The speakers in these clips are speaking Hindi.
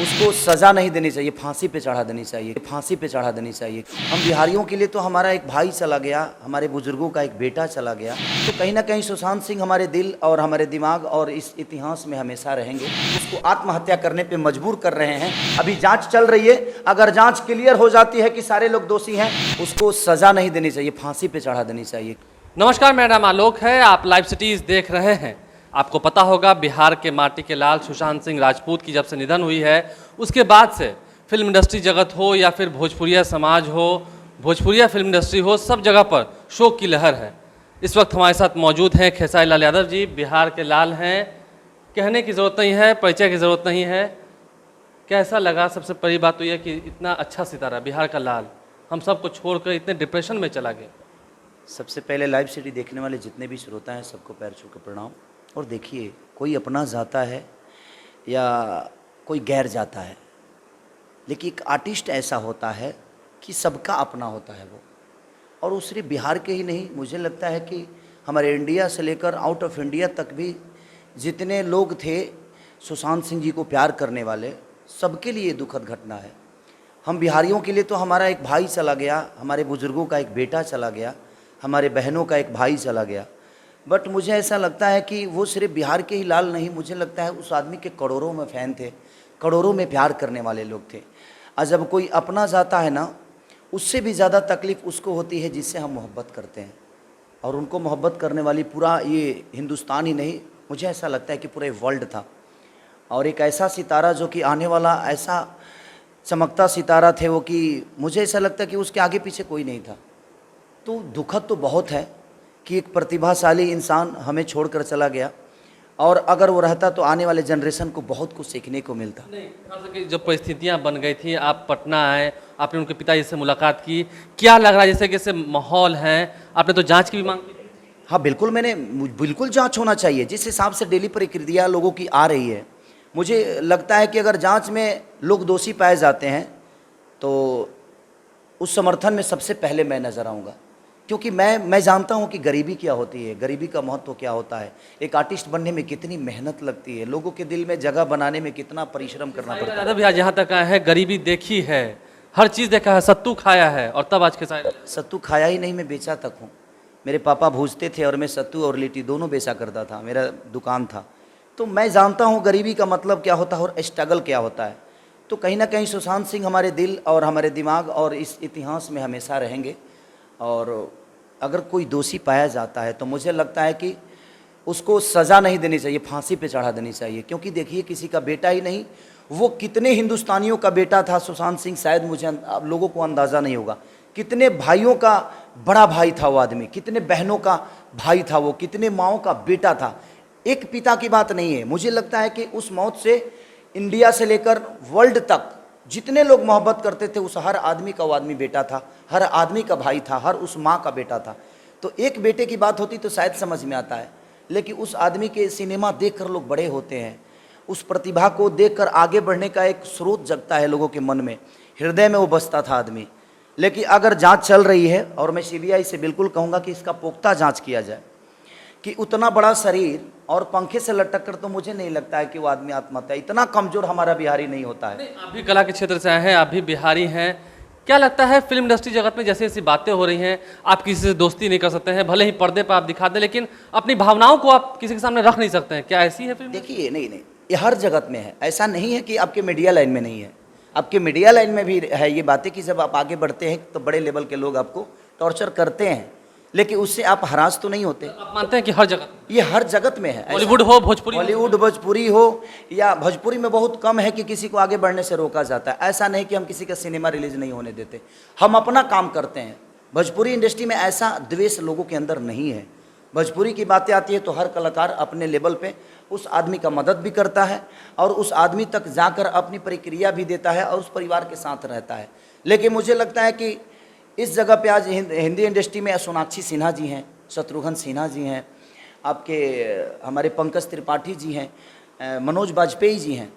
उसको सज़ा नहीं देनी चाहिए, फांसी पे चढ़ा देनी चाहिए, फांसी पे चढ़ा देनी चाहिए। हम बिहारियों के लिए तो हमारा एक भाई चला गया, हमारे बुजुर्गों का एक बेटा चला गया, तो कहीं ना कहीं सुशांत सिंह हमारे दिल और हमारे दिमाग और इस इतिहास में हमेशा रहेंगे। उसको आत्महत्या करने पे मजबूर कर रहे हैं। अभी जांच चल रही है, अगर जांच क्लियर हो जाती है कि सारे लोग दोषी हैं, उसको सज़ा नहीं देनी चाहिए, फांसी पे चढ़ा देनी चाहिए। नमस्कार, मेरा नाम आलोक है। आप लाइव सिटीज़ देख रहे हैं। आपको पता होगा, बिहार के माटी के लाल सुशांत सिंह राजपूत की जब से निधन हुई है, उसके बाद से फिल्म इंडस्ट्री जगत हो या फिर भोजपुरिया समाज हो, भोजपुरिया फिल्म इंडस्ट्री हो, सब जगह पर शोक की लहर है। इस वक्त हमारे साथ मौजूद हैं खेसारी लाल यादव जी। बिहार के लाल हैं, कहने की ज़रूरत नहीं है, परिचय की ज़रूरत नहीं है। कैसा लगा? सबसे पहली बात तो यह कि इतना अच्छा सितारा बिहार का लाल हम सबको छोड़कर इतने डिप्रेशन में चला गया। सबसे पहले लाइव सिटी देखने वाले जितने भी श्रोता हैं, सबको पैर छू कर प्रणाम। और देखिए, कोई अपना जाता है या कोई गैर जाता है, लेकिन एक आर्टिस्ट ऐसा होता है कि सबका अपना होता है वो। और वो सिर्फ बिहार के ही नहीं, मुझे लगता है कि हमारे इंडिया से लेकर आउट ऑफ इंडिया तक भी जितने लोग थे सुशांत सिंह जी को प्यार करने वाले, सबके लिए दुखद घटना है। हम बिहारियों के लिए तो हमारा एक भाई चला गया, हमारे बुज़ुर्गों का एक बेटा चला गया, हमारे बहनों का एक भाई चला गया। बट मुझे ऐसा लगता है कि वो सिर्फ बिहार के ही लाल नहीं, मुझे लगता है उस आदमी के करोड़ों में फ़ैन थे, करोड़ों में प्यार करने वाले लोग थे। और जब कोई अपना जाता है ना, उससे भी ज़्यादा तकलीफ़ उसको होती है जिससे हम मोहब्बत करते हैं। और उनको मोहब्बत करने वाली पूरा ये हिंदुस्तान ही नहीं, मुझे ऐसा लगता है कि पूरे वर्ल्ड था। और एक ऐसा सितारा जो कि आने वाला ऐसा चमकता सितारा थे वो, कि मुझे ऐसा लगता है कि उसके आगे पीछे कोई नहीं था। तो दुखद तो बहुत है कि एक प्रतिभाशाली इंसान हमें छोड़कर चला गया, और अगर वो रहता तो आने वाले जनरेशन को बहुत कुछ सीखने को मिलता। नहीं, खास करके जब परिस्थितियां बन गई थी, आप पटना आए, आपने उनके पिताजी से मुलाकात की, क्या लग रहा है? जैसे कैसे माहौल है, आपने तो जांच की भी मांग की? हाँ बिल्कुल, बिल्कुल जांच होना चाहिए। जिस हिसाब से डेली प्रक्रिया लोगों की आ रही है, मुझे लगता है कि अगर जांच में लोग दोषी पाए जाते हैं तो उस समर्थन में सबसे पहले मैं नज़र आऊँगा। क्योंकि मैं जानता हूँ कि गरीबी क्या होती है, गरीबी का महत्व क्या होता है, एक आर्टिस्ट बनने में कितनी मेहनत लगती है, लोगों के दिल में जगह बनाने में कितना परिश्रम करना पड़ता है। दादा भैया जहाँ तक आए हैं, गरीबी देखी है, हर चीज़ देखा है, सत्तू खाया है, और तब आज खेसारी। सत्तू खाया ही नहीं, मैं बेचा तक हूँ। मेरे पापा भूजते थे और मैं सत्तू और लिट्टी दोनों बेचा करता था, मेरा दुकान था। तो मैं जानता हूँ गरीबी का मतलब क्या होता है और स्ट्रगल क्या होता है। तो कहीं ना कहीं सुशांत सिंह हमारे दिल और हमारे दिमाग और इस इतिहास में हमेशा रहेंगे। और अगर कोई दोषी पाया जाता है तो मुझे लगता है कि उसको सज़ा नहीं देनी चाहिए, फांसी पे चढ़ा देनी चाहिए। क्योंकि देखिए, किसी का बेटा ही नहीं, वो कितने हिंदुस्तानियों का बेटा था सुशांत सिंह। शायद मुझे आप लोगों को अंदाज़ा नहीं होगा, कितने भाइयों का बड़ा भाई था वो आदमी, कितने बहनों का भाई था वो, कितने माओं का बेटा था। एक पिता की बात नहीं है। मुझे लगता है कि उस मौत से इंडिया से लेकर वर्ल्ड तक जितने लोग मोहब्बत करते थे, उस हर आदमी का वो आदमी बेटा था, हर आदमी का भाई था, हर उस माँ का बेटा था। तो एक बेटे की बात होती तो शायद समझ में आता है, लेकिन उस आदमी के सिनेमा देखकर लोग बड़े होते हैं, उस प्रतिभा को देखकर आगे बढ़ने का एक स्रोत जगता है लोगों के मन में, हृदय में वो बसता था आदमी। लेकिन अगर जांच चल रही है, और मैं सीबीआई से बिल्कुल कहूँगा कि इसका पुख्ता जांच किया जाए, कि उतना बड़ा शरीर और पंखे से लटक कर तो मुझे नहीं लगता है कि वो आदमी आत्महत्या, इतना कमजोर हमारा बिहारी नहीं होता है। आप भी कला के क्षेत्र से आए हैं, आप भी बिहारी हैं। क्या लगता है, फिल्म इंडस्ट्री जगत में जैसे ऐसी बातें हो रही हैं, आप किसी से दोस्ती नहीं कर सकते हैं, भले ही पर्दे पर आप दिखा दें, लेकिन अपनी भावनाओं को आप किसी के सामने रख नहीं सकते हैं। क्या ऐसी है फिल्म? देखिए, नहीं, ये हर जगत में है। ऐसा नहीं है कि आपके मीडिया लाइन में नहीं है, आपके मीडिया लाइन में भी है ये बातें कि जब आप आगे बढ़ते हैं तो बड़े लेवल के लोग आपको टॉर्चर करते हैं, लेकिन उससे आप हरास तो नहीं होते। आप मानते हैं कि हर जगह, ये हर जगत में है। बॉलीवुड हो, भोजपुरी, बॉलीवुड भोजपुरी हो, या भोजपुरी में बहुत कम है कि किसी को आगे बढ़ने से रोका जाता है। ऐसा नहीं कि हम किसी का सिनेमा रिलीज नहीं होने देते, हम अपना काम करते हैं। भोजपुरी इंडस्ट्री में ऐसा द्वेष लोगों के अंदर नहीं है। भोजपुरी की बातें आती है तो हर कलाकार अपने लेवल पे उस आदमी का मदद भी करता है, और उस आदमी तक जाकर अपनी प्रक्रिया भी देता है, और उस परिवार के साथ रहता है। लेकिन मुझे लगता है कि इस जगह पे आज हिंदी इंडस्ट्री में सोनाक्षी सिन्हा जी हैं, शत्रुघ्न सिन्हा जी हैं, आपके हमारे पंकज त्रिपाठी जी हैं, मनोज बाजपेयी जी हैं।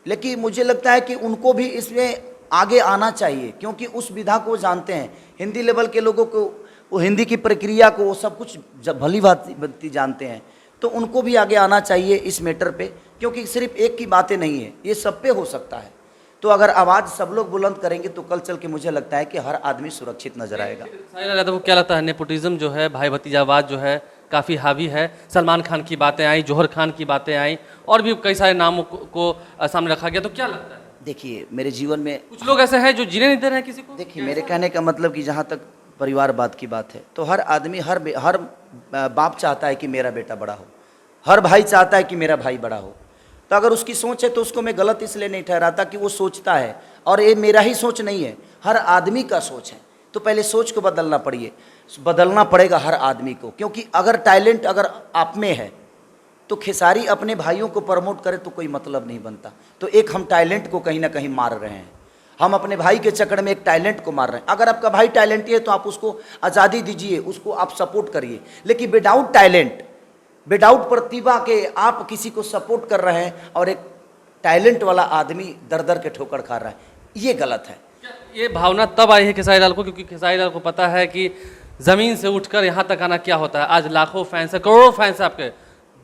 लेकिन मुझे लगता है कि उनको भी इसमें आगे आना चाहिए, क्योंकि उस विधा को जानते हैं। हिंदी लेवल के लोगों को, वो हिंदी की प्रक्रिया को, वो सब कुछ भली भांति जानते हैं। तो उनको भी आगे आना चाहिए इस मैटर पे, क्योंकि सिर्फ एक की बातें नहीं है, ये सब पे हो सकता है। तो अगर आवाज़ सब लोग बुलंद करेंगे तो कल चल के मुझे लगता है कि हर आदमी सुरक्षित नजर आएगा। साहिल यादव को क्या लगता है, नेपोटिज्म जो है, भाई भतीजावाद जो है काफ़ी हावी है? सलमान खान की बातें आई, जौहर खान की बातें आई, और भी कई सारे नामों को सामने रखा गया, तो क्या लगता है? देखिए मेरे जीवन में कुछ लोग ऐसे हैं जो जीने नहीं दे रहे हैं किसी को। देखिए मेरे कहने का मतलब कि जहाँ तक परिवारवाद की बात है, तो हर आदमी हर बाप चाहता है कि मेरा बेटा बड़ा हो, हर भाई चाहता है कि मेरा भाई बड़ा हो। तो अगर उसकी सोच है तो उसको मैं गलत इसलिए नहीं ठहराता कि वो सोचता है, और ये मेरा ही सोच नहीं है, हर आदमी का सोच है। तो पहले सोच को बदलना पड़ेगा हर आदमी को, क्योंकि अगर टैलेंट अगर आप में है तो खेसारी अपने भाइयों को प्रमोट करे तो कोई मतलब नहीं बनता। तो एक हम टैलेंट को कहीं ना कहीं मार रहे हैं, हम अपने भाई के चक्कर में एक टैलेंट को मार रहे हैं। अगर आपका भाई टैलेंटी है तो आप उसको आज़ादी दीजिए, उसको आप सपोर्ट करिए, लेकिन विदाउट टैलेंट, विदाउट प्रतिभा के आप किसी को सपोर्ट कर रहे हैं और एक टैलेंट वाला आदमी दर दर के ठोकर खा रहा है, ये गलत है। ये भावना तब आई है खेसारी लाल को क्योंकि खेसारी लाल को पता है कि ज़मीन से उठकर यहाँ तक आना क्या होता है। आज लाखों फैंस है, करोड़ों फैंस है आपके,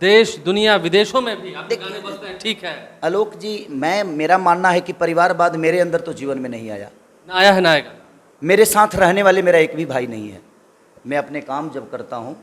देश दुनिया विदेशों में भी आपके गाने बजते हैं, ठीक है। आलोक जी, मेरा मानना है कि परिवारवाद मेरे अंदर तो जीवन में नहीं आया, ना आया है ना आएगा। मेरे साथ रहने वाले मेरा एक भी भाई नहीं है। मैं अपने काम जब करता हूँ,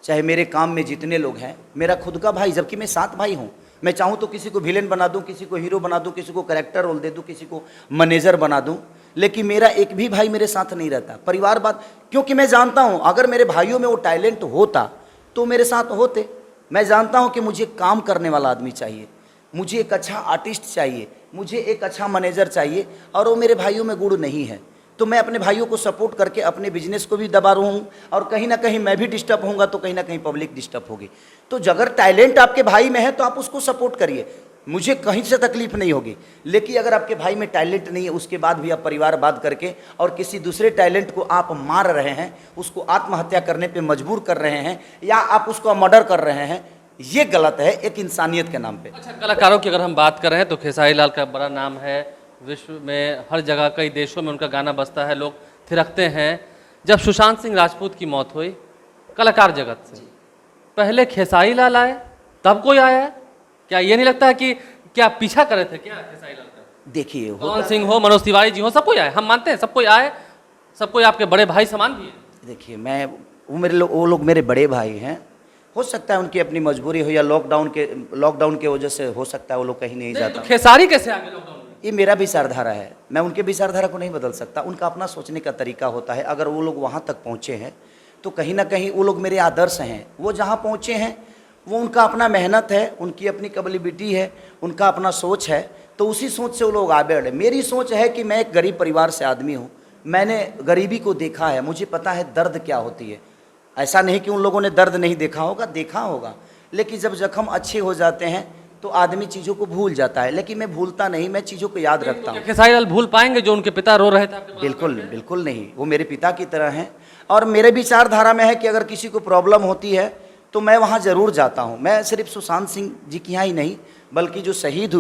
चाहे मेरे काम में जितने लोग हैं, मेरा खुद का भाई, जबकि मैं 7 भाई हूँ, मैं चाहूँ तो किसी को विलेन बना दूँ, किसी को हीरो बना दूँ, किसी को कैरेक्टर रोल दे दूँ, किसी को मैनेजर बना दूँ, लेकिन मेरा एक भी भाई मेरे साथ नहीं रहता। परिवारवाद, क्योंकि मैं जानता हूँ अगर मेरे भाइयों में वो टैलेंट होता तो मेरे साथ होते। मैं जानता हूँ कि मुझे काम करने वाला आदमी चाहिए, मुझे एक अच्छा आर्टिस्ट चाहिए, मुझे एक अच्छा मैनेजर चाहिए, और वो मेरे भाइयों में गुण नहीं है। तो मैं अपने भाइयों को सपोर्ट करके अपने बिजनेस को भी दबा रहा हूँ, और कहीं ना कहीं मैं भी डिस्टर्ब होऊंगा तो कहीं ना कहीं पब्लिक डिस्टर्ब होगी। तो अगर टैलेंट आपके भाई में है तो आप उसको सपोर्ट करिए, मुझे कहीं से तकलीफ नहीं होगी। लेकिन अगर आपके भाई में टैलेंट नहीं है, उसके बाद भी आप परिवारवाद करके और किसी दूसरे टैलेंट को आप मार रहे हैं, उसको आत्महत्या करने पे मजबूर कर रहे हैं, या आप उसको मर्डर कर रहे हैं, ये गलत है एक इंसानियत के नाम पे। अच्छा, कलाकारों की अगर हम बात कर रहे हैं तो खेसारी लाल का बड़ा नाम है, विश्व में हर जगह कई देशों में उनका गाना बजता है, लोग थिरकते हैं। जब सुशांत सिंह राजपूत की मौत हुई कलाकार जगत से, पहले खेसारी लाल आए तब कोई आया है? क्या ये नहीं लगता है कि क्या पीछा कर रहे थे क्या खेसारी लाल का? देखिए पवन सिंह हो, मनोज तिवारी जी हो, सब कोई आए, हम मानते हैं सब कोई आए, सब कोई आपके बड़े भाई समान भी है। देखिए वो लोग मेरे बड़े भाई हैं, हो सकता है उनकी अपनी मजबूरी हो, या लॉकडाउन के वजह से हो सकता है वो लोग कहीं नहीं जाता। तो खेसारी कैसे आगे लॉकडाउन में? ये मेरा विचारधारा है, मैं उनके विचारधारा को नहीं बदल सकता, उनका अपना सोचने का तरीका होता है। अगर वो लोग वहाँ तक पहुँचे हैं तो कहीं ना कहीं वो लोग मेरे आदर्श हैं। वो जहाँ पहुँचे हैं वो उनका अपना मेहनत है, उनकी अपनी कैपेबिलिटी है, उनका अपना सोच है, तो उसी सोच से वो लोग आगे बढ़े। मेरी सोच है कि मैं एक गरीब परिवार से आदमी हूँ, मैंने गरीबी को देखा है, मुझे पता है दर्द क्या होती है। ऐसा नहीं कि उन लोगों ने दर्द नहीं देखा होगा, देखा होगा, लेकिन जब जख्म अच्छे हो जाते हैं तो आदमी चीज़ों को भूल जाता है, लेकिन मैं भूलता नहीं, मैं चीज़ों को याद रखता हूँ। खेसारी लाल भूल पाएंगे जो उनके पिता रो रहे थे आपके? बिल्कुल बिल्कुल नहीं, वो मेरे पिता की तरह हैं, और मेरे विचारधारा में है कि अगर किसी को प्रॉब्लम होती है तो मैं वहाँ ज़रूर जाता हूँ। मैं सिर्फ सुशांत सिंह जी की यहाँ ही नहीं, बल्कि जो शहीद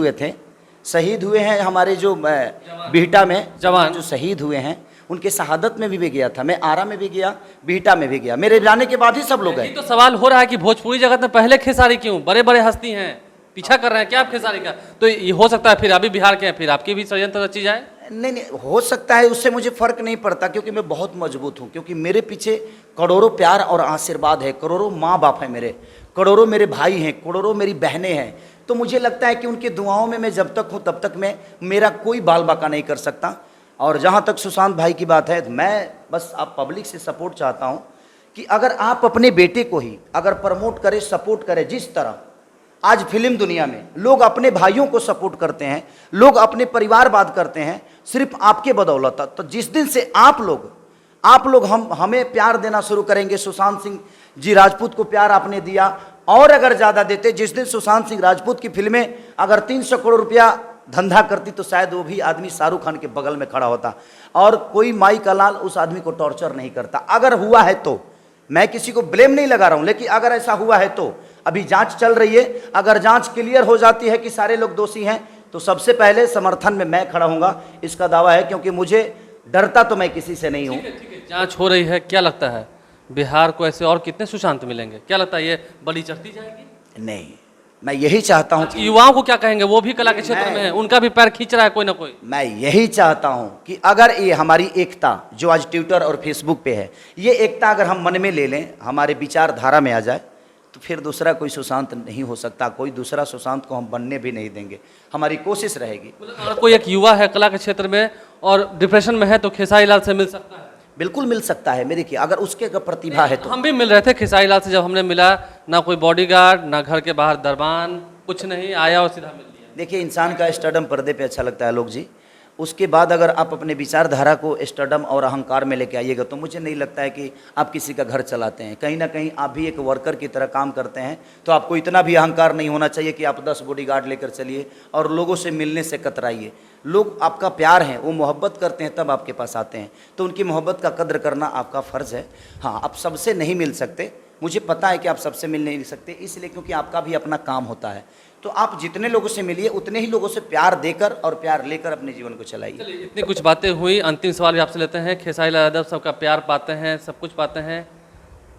हुए हैं हमारे जो बिहटा में जवान जो शहीद हुए हैं, उनके शहादत में भी गया था, मैं आरा में भी गया, बिहटा में भी गया, मेरे जाने के बाद ही सब लोग गए। तो सवाल हो रहा है कि भोजपुरी जगत में पहले खेसारी क्यों? बड़े बड़े हस्ती हैं, पीछा कर रहे हैं क्या आप खेसारी का? तो ये हो सकता है फिर अभी बिहार के हैं, फिर आपकी भी षड्यंत्र रची जाए। नहीं, हो सकता है, उससे मुझे फर्क नहीं पड़ता, क्योंकि मैं बहुत मजबूत हूँ, क्योंकि मेरे पीछे करोड़ों प्यार और आशीर्वाद है, करोड़ों माँ बाप हैं मेरे, करोड़ों मेरे भाई हैं, करोड़ों मेरी बहनें हैं। तो मुझे लगता है कि उनकी दुआओं में मैं जब तक हूँ तब तक मेरा कोई बाल बाका नहीं कर सकता। और जहाँ तक सुशांत भाई की बात है, मैं बस आप पब्लिक से सपोर्ट चाहता हूँ कि अगर आप अपने बेटे को ही अगर प्रमोट करें, सपोर्ट करें, जिस तरह आज फिल्म दुनिया में लोग अपने भाइयों को सपोर्ट करते हैं, लोग अपने परिवारवाद करते हैं, सिर्फ आपके बदौलत। तो जिस दिन से आप लोग हमें प्यार देना शुरू करेंगे, सुशांत सिंह जी राजपूत को प्यार आपने दिया, और अगर ज़्यादा देते, जिस दिन सुशांत सिंह राजपूत की फिल्में अगर 300 करोड़ रुपया धंधा करती तो शायद वो भी आदमी शाहरुख खान के बगल में खड़ा होता, और कोई माई का लाल उस आदमी को टॉर्चर नहीं करता। अगर हुआ है तो, मैं किसी को ब्लेम नहीं लगा रहा हूं, लेकिन अगर ऐसा हुआ है तो अभी जांच चल रही है, अगर जांच क्लियर हो जाती है कि सारे लोग दोषी हैं तो सबसे पहले समर्थन में मैं खड़ा हूंगा, इसका दावा है, क्योंकि मुझे डरता तो मैं किसी से नहीं हूं। जांच हो रही है, क्या लगता है बिहार को ऐसे और कितने सुशांत मिलेंगे? क्या लगता है ये बलि चढ़ती जाएगी? नहीं, मैं यही चाहता हूँ कि युवाओं को क्या कहेंगे, वो भी कला के क्षेत्र में है, उनका भी पैर खींच रहा है कोई ना कोई। मैं यही चाहता हूँ कि अगर ये हमारी एकता जो आज ट्विटर और फेसबुक पे है, ये एकता अगर हम मन में ले लें, हमारे विचारधारा में आ जाए, तो फिर दूसरा कोई सुशांत नहीं हो सकता। कोई दूसरा सुशांत को हम बनने भी नहीं देंगे, हमारी कोशिश रहेगी। अगर कोई एक युवा है कला के क्षेत्र में और डिप्रेशन में है तो खेसारी लाल से मिल सकता है? बिल्कुल मिल सकता है। देखिए, अगर उसके अगर प्रतिभा है तो हम भी मिल रहे थे खेसारी लाल से, जब हमने मिला ना कोई बॉडीगार्ड ना घर के बाहर दरबान, कुछ नहीं, आया और सीधा मिल लिया। देखिए, इंसान का स्टारडम पर्दे पे अच्छा लगता है लोग जी, उसके बाद अगर आप अपने विचारधारा को स्टारडम और अहंकार में लेके आइएगा तो मुझे नहीं लगता है कि आप किसी का घर चलाते हैं। कहीं ना कहीं आप भी एक वर्कर की तरह काम करते हैं, तो आपको इतना भी अहंकार नहीं होना चाहिए कि आप 10 बॉडीगार्ड लेकर चलिए और लोगों से मिलने से कतराइए। लोग आपका प्यार है, वो मोहब्बत करते हैं तब आपके पास आते हैं, तो उनकी मोहब्बत का कद्र करना आपका फ़र्ज़ है। हाँ, आप सबसे नहीं मिल सकते, मुझे पता है कि आप सबसे मिल नहीं सकते, इसलिए क्योंकि आपका भी अपना काम होता है। तो आप जितने लोगों से मिलिए उतने ही लोगों से प्यार देकर और प्यार लेकर अपने जीवन को चलाइए। इतनी कुछ बातें हुई, अंतिम सवाल भी आपसे लेते हैं। खेसारी लाल यादव सबका प्यार पाते हैं, सब कुछ पाते हैं,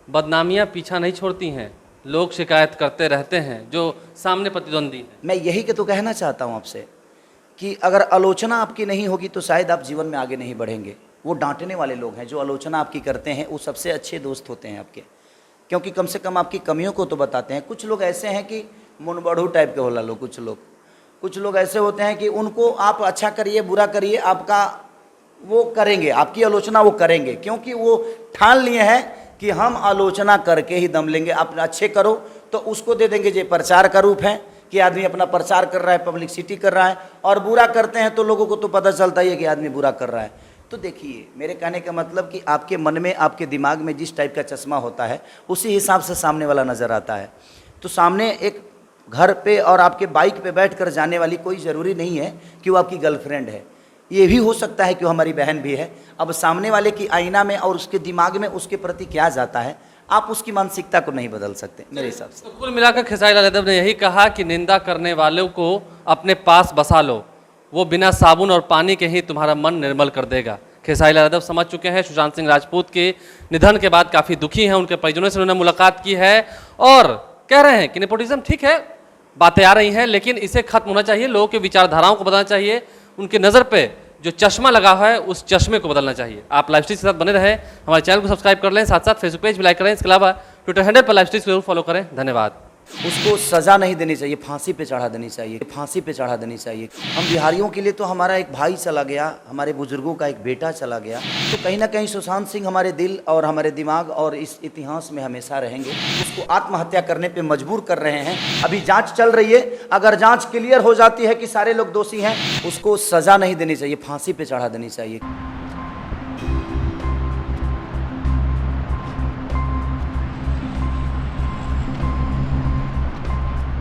बदनामियां पीछा नहीं छोड़ती हैं, लोग शिकायत करते रहते हैं जो सामने प्रतिद्वंदी हैं। मैं यही के तो कहना चाहता हूँ आपसे कि अगर आलोचना आपकी नहीं होगी तो शायद आप जीवन में आगे नहीं बढ़ेंगे। वो डांटने वाले लोग हैं जो आलोचना आपकी करते हैं, वो सबसे अच्छे दोस्त होते हैं आपके, क्योंकि कम से कम आपकी कमियों को तो बताते हैं। कुछ लोग ऐसे हैं कि मुनबड़ू टाइप के होला लोग, कुछ लोग ऐसे होते हैं कि उनको आप अच्छा करिए बुरा करिए, आपका वो करेंगे, आपकी आलोचना वो करेंगे, क्योंकि वो ठान लिए हैं कि हम आलोचना करके ही दम लेंगे। आप अच्छे करो तो उसको दे देंगे जो प्रचार का रूप है कि आदमी अपना प्रचार कर रहा है, पब्लिसिटी कर रहा है, और बुरा करते हैं तो लोगों को तो पता चलता ही है कि आदमी बुरा कर रहा है। तो देखिए, मेरे कहने का मतलब कि आपके मन में, आपके दिमाग में जिस टाइप का चश्मा होता है उसी हिसाब से सामने वाला नज़र आता है। तो सामने एक घर पे और आपके बाइक पे बैठकर जाने वाली कोई ज़रूरी नहीं है कि वो आपकी गर्लफ्रेंड है, ये भी हो सकता है कि वो हमारी बहन भी है। अब सामने वाले की आईना में और उसके दिमाग में उसके प्रति क्या जाता है, आप उसकी मानसिकता को नहीं बदल सकते मेरे हिसाब से। तो कुल मिलाकर खेसारी लाल यादव ने यही कहा कि निंदा करने वालों को अपने पास बसा लो, वो बिना साबुन और पानी के ही तुम्हारा मन निर्मल कर देगा। खेसारी लाल यादव समझ चुके हैं, सुशांत सिंह राजपूत के निधन के बाद काफ़ी दुखी हैं, उनके परिजनों से उन्होंने मुलाकात की है और कह रहे हैं कि नेपोटिज्म ठीक है, बातें आ रही हैं, लेकिन इसे खत्म होना चाहिए, लोगों के विचारधाराओं को बदलना चाहिए, उनके नज़र पे जो चश्मा लगा हुआ है उस चश्मे को बदलना चाहिए। आप लाइव स्ट्रीट के साथ बने रहें, हमारे चैनल को सब्सक्राइब कर लें, साथ साथ फेसबुक पेज भी लाइक करें, इसके अलावा ट्विटर हैंडल पर लाइव स्ट्रीट जरूर फॉलो करें। धन्यवाद। उसको सज़ा नहीं देनी चाहिए, फांसी पे चढ़ा देनी चाहिए, फांसी पे चढ़ा देनी चाहिए। हम बिहारियों के लिए तो हमारा एक भाई चला गया, हमारे बुजुर्गों का एक बेटा चला गया, तो कहीं ना कहीं सुशांत सिंह हमारे दिल और हमारे दिमाग और इस इतिहास में हमेशा रहेंगे। उसको आत्महत्या करने पे मजबूर कर रहे हैं, अभी जांच चल रही है, अगर जांच क्लियर हो जाती है कि सारे लोग दोषी हैं, उसको सज़ा नहीं देनी चाहिए, फांसी पे चढ़ा देनी चाहिए।